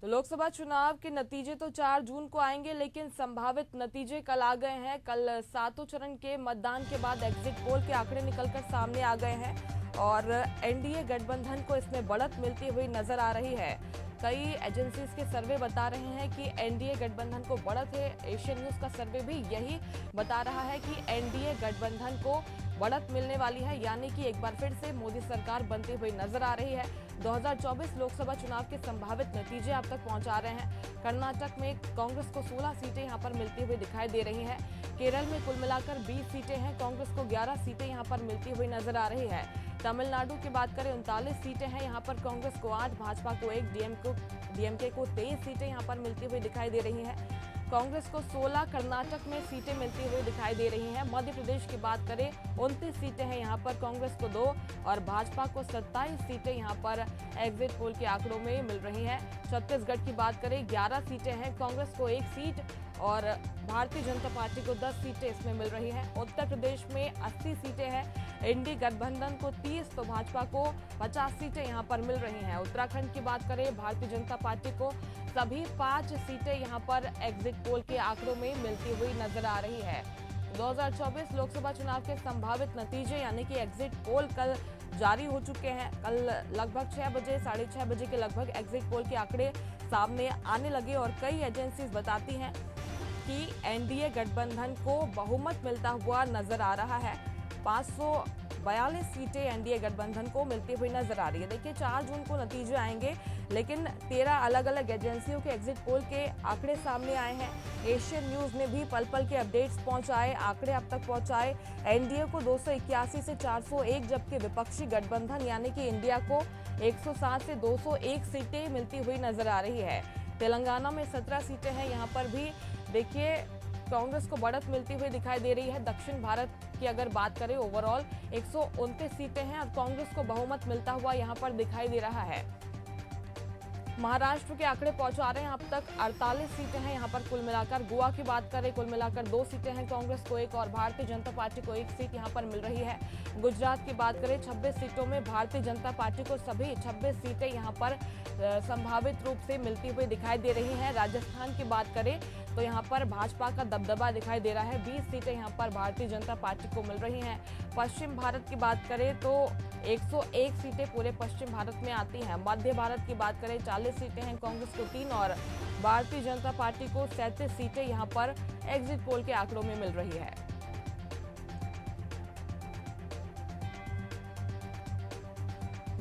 तो लोकसभा चुनाव के नतीजे तो 4 जून को आएंगे, लेकिन संभावित नतीजे कल आ गए हैं। कल 7वें चरण के मतदान के बाद एग्जिट पोल के आंकड़े निकलकर सामने आ गए हैं और एनडीए गठबंधन को इसमें बढ़त मिलती हुई नजर आ रही है। कई एजेंसीज के सर्वे बता रहे हैं कि एनडीए गठबंधन को बढ़त है। एशियन न्यूज का सर्वे भी यही बता रहा है कि एनडीए गठबंधन को बढ़त मिलने वाली है, यानी कि एक बार फिर से मोदी सरकार बनती हुई नजर आ रही है। 2024 लोकसभा चुनाव के संभावित नतीजे आप तक पहुंचा रहे हैं। कर्नाटक में कांग्रेस को 16 सीटें यहां पर मिलती हुई दिखाई दे रही हैं। केरल में कुल मिलाकर 20 सीटें हैं, कांग्रेस को 11 सीटें यहां पर मिलती हुई नजर आ रही है। तमिलनाडु की बात करें 39 सीटें हैं, यहाँ पर कांग्रेस को 8, भाजपा को 1, डीएमके को 23 सीटें यहाँ पर मिलती हुई दिखाई दे रही हैं। कांग्रेस को 16 कर्नाटक में सीटें मिलती हुई दिखाई दे रही हैं। मध्य प्रदेश की बात करें 29 सीटें हैं, यहाँ पर कांग्रेस को 2 और भाजपा को 27 सीटें यहाँ पर एग्जिट पोल के आंकड़ों में मिल रही हैं। छत्तीसगढ़ की बात करें 11 सीटें हैं, कांग्रेस को 1 सीट और भारतीय जनता पार्टी को 10 सीटें इसमें मिल रही हैं। उत्तर प्रदेश में 80 सीटें हैं, एनडीए गठबंधन को 30 तो भाजपा को 50 सीटें यहां पर मिल रही हैं। उत्तराखंड की बात करें भारतीय जनता पार्टी को सभी 5 सीटें यहां पर एग्जिट पोल के आंकड़ों में मिलती हुई नजर आ रही है। 2024 लोकसभा चुनाव के संभावित नतीजे यानी कि एग्जिट पोल कल जारी हो चुके हैं। कल लगभग 6 बजे 6:30 बजे के लगभग एग्जिट पोल के आंकड़े सामने आने लगे और कई एजेंसीज बताती हैं कि एनडीए गठबंधन को बहुमत मिलता हुआ नजर आ रहा है। 542 सीटें एनडीए गठबंधन को मिलती हुई नजर आ रही है। देखिए 4 जून को नतीजे आएंगे, लेकिन 13 अलग अलग एजेंसियों के एग्जिट पोल के आंकड़े सामने आए हैं। एशियन न्यूज ने भी पल पल के अपडेट्स पहुंचाए, आंकड़े अब तक पहुंचाए। एनडीए को 281 से 401, जबकि विपक्षी गठबंधन यानी कि इंडिया को 107 से 201 सीटें मिलती हुई नजर आ रही है। तेलंगाना में 17 सीटें हैं, यहाँ पर भी देखिए कांग्रेस को बढ़त मिलती हुई दिखाई दे रही है। दक्षिण भारत की अगर बात करें ओवरऑल 129 सीटें हैं और कांग्रेस को बहुमत मिलता हुआ यहां पर दिखाई दे रहा है। महाराष्ट्र के आंकड़े पहुंचा रहे हैं अब तक 48 सीटें हैं यहां पर कुल मिलाकर। गोवा की बात करें कुल मिलाकर 2 सीटें हैं, कांग्रेस को 1 और भारतीय जनता पार्टी को 1 सीट यहां पर मिल रही है। गुजरात की बात करें 26 सीटों में भारतीय जनता पार्टी को सभी 26 सीटें यहां पर संभावित रूप से मिलती हुई दिखाई दे रही हैं। राजस्थान की बात करें तो यहाँ पर भाजपा का दबदबा दिखाई दे रहा है, 20 सीटें यहाँ पर भारतीय जनता पार्टी को मिल रही हैं। पश्चिम भारत की बात करें तो 101 सीटें पूरे पश्चिम भारत में आती हैं। मध्य भारत की बात करें 40 सीटें हैं, कांग्रेस को 3 और भारतीय जनता पार्टी को 37 सीटें यहाँ पर एग्जिट पोल के आंकड़ों में मिल रही है।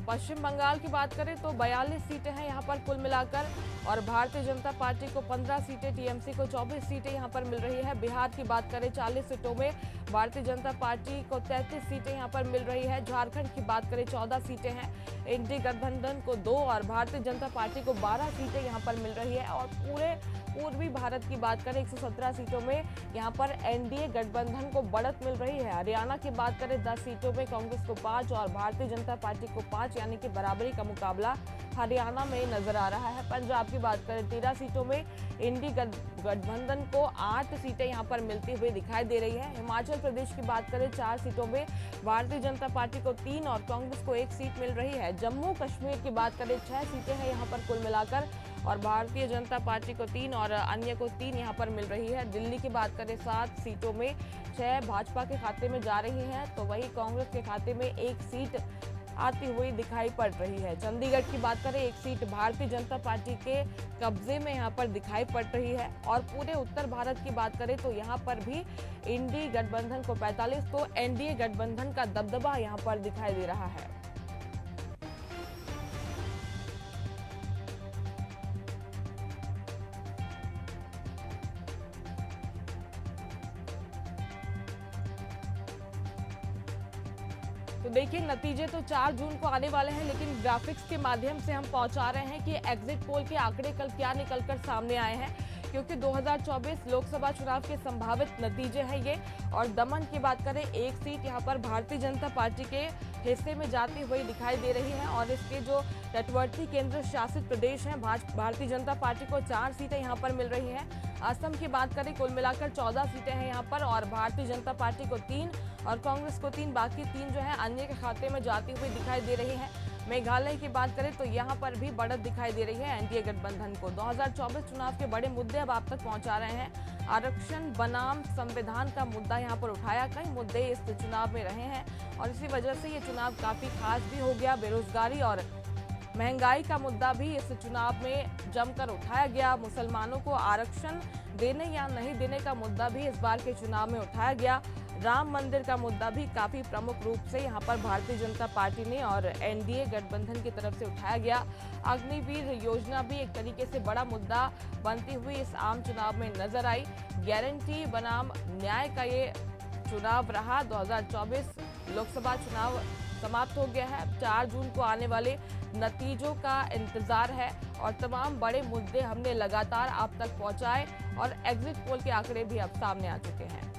पश्चिम बंगाल की बात करें तो 42 सीटें हैं यहाँ पर कुल मिलाकर और भारतीय जनता पार्टी को 15 सीटें, टीएमसी को 24 सीटें यहाँ पर मिल रही है। बिहार की बात करें 40 सीटों में भारतीय जनता पार्टी को 33 सीटें यहाँ पर मिल रही है। झारखंड की बात करें 14 सीटें हैं, एनडीए गठबंधन को 2 और भारतीय जनता पार्टी को 12 सीटें यहाँ पर मिल रही है। और पूरे पूर्वी भारत की बात करें 117 सीटों में यहाँ पर एनडीए गठबंधन को बढ़त मिल रही है। हरियाणा की बात करें 10 सीटों में कांग्रेस को 5 और भारतीय जनता पार्टी को 5, यानी कि बराबरी का मुकाबला हरियाणा में नजर आ रहा है। पंजाब की बात करें 13 सीटों में इंडी गठबंधन को 8 सीटें यहां पर मिलती हुई दिखाई दे रही है। हिमाचल प्रदेश की बात करें 4 सीटों में भारतीय जनता पार्टी को 3 और कांग्रेस को 1 सीट मिल रही है। जम्मू कश्मीर की बात करें 6 सीटें हैं यहां पर कुल मिलाकर और भारतीय जनता पार्टी को 3 और अन्य को 3 यहां पर मिल रही है। दिल्ली की बात करें 7 सीटों में 6 भाजपा के खाते में जा रही हैं, तो वही कांग्रेस के खाते में 1 सीट आती हुई दिखाई पड़ रही है। चंडीगढ़ की बात करें 1 सीट भारतीय जनता पार्टी के कब्जे में यहां पर दिखाई पड़ रही है। और पूरे उत्तर भारत की बात करें तो यहां पर भी इंडी गठबंधन को 45 तो एनडीए गठबंधन का दबदबा यहां पर दिखाई दे रहा है। तो देखिए नतीजे तो 4 जून को आने वाले हैं, लेकिन ग्राफिक्स के माध्यम से हम पहुंचा रहे हैं कि एग्जिट पोल के आंकड़े कल क्या निकलकर सामने आए हैं, क्योंकि 2024 लोकसभा चुनाव के संभावित नतीजे हैं ये। और दमन की बात करें 1 सीट यहां पर भारतीय जनता पार्टी के हिस्से में जाती हुई दिखाई दे रही है और इसके जो तटवर्ती केंद्र शासित प्रदेश हैं भारतीय जनता पार्टी को 4 सीटें यहां पर मिल रही हैं। असम की बात करें कुल मिलाकर 14 सीटें हैं यहां पर और भारतीय जनता पार्टी को 3 और कांग्रेस को 3, बाकी 3 जो है अन्य के खाते में जाती हुई दिखाई दे रही है। मेघालय की बात करें तो यहाँ पर भी बढ़त दिखाई दे रही है एनडीए गठबंधन को। 2024 चुनाव के बड़े मुद्दे अब आप तक पहुंचा रहे हैं। आरक्षण बनाम संविधान का मुद्दा यहाँ पर उठाया, कई मुद्दे इस चुनाव में रहे हैं और इसी वजह से ये चुनाव काफी खास भी हो गया। बेरोजगारी और महंगाई का मुद्दा भी इस चुनाव में जमकर उठाया गया। मुसलमानों को आरक्षण देने या नहीं देने का मुद्दा भी इस बार के चुनाव में उठाया गया। राम मंदिर का मुद्दा भी काफी प्रमुख रूप से यहाँ पर भारतीय जनता पार्टी ने और एनडीए गठबंधन की तरफ से उठाया गया। अग्निवीर योजना भी एक तरीके से बड़ा मुद्दा बनती हुई इस आम चुनाव में नजर आई। गारंटी बनाम न्याय का ये चुनाव रहा। 2024 लोकसभा चुनाव समाप्त हो गया है। 4 जून को आने वाले नतीजों का इंतजार है और तमाम बड़े मुद्दे हमने लगातार आप तक पहुंचाए और एग्जिट पोल के आंकड़े भी अब सामने आ चुके हैं।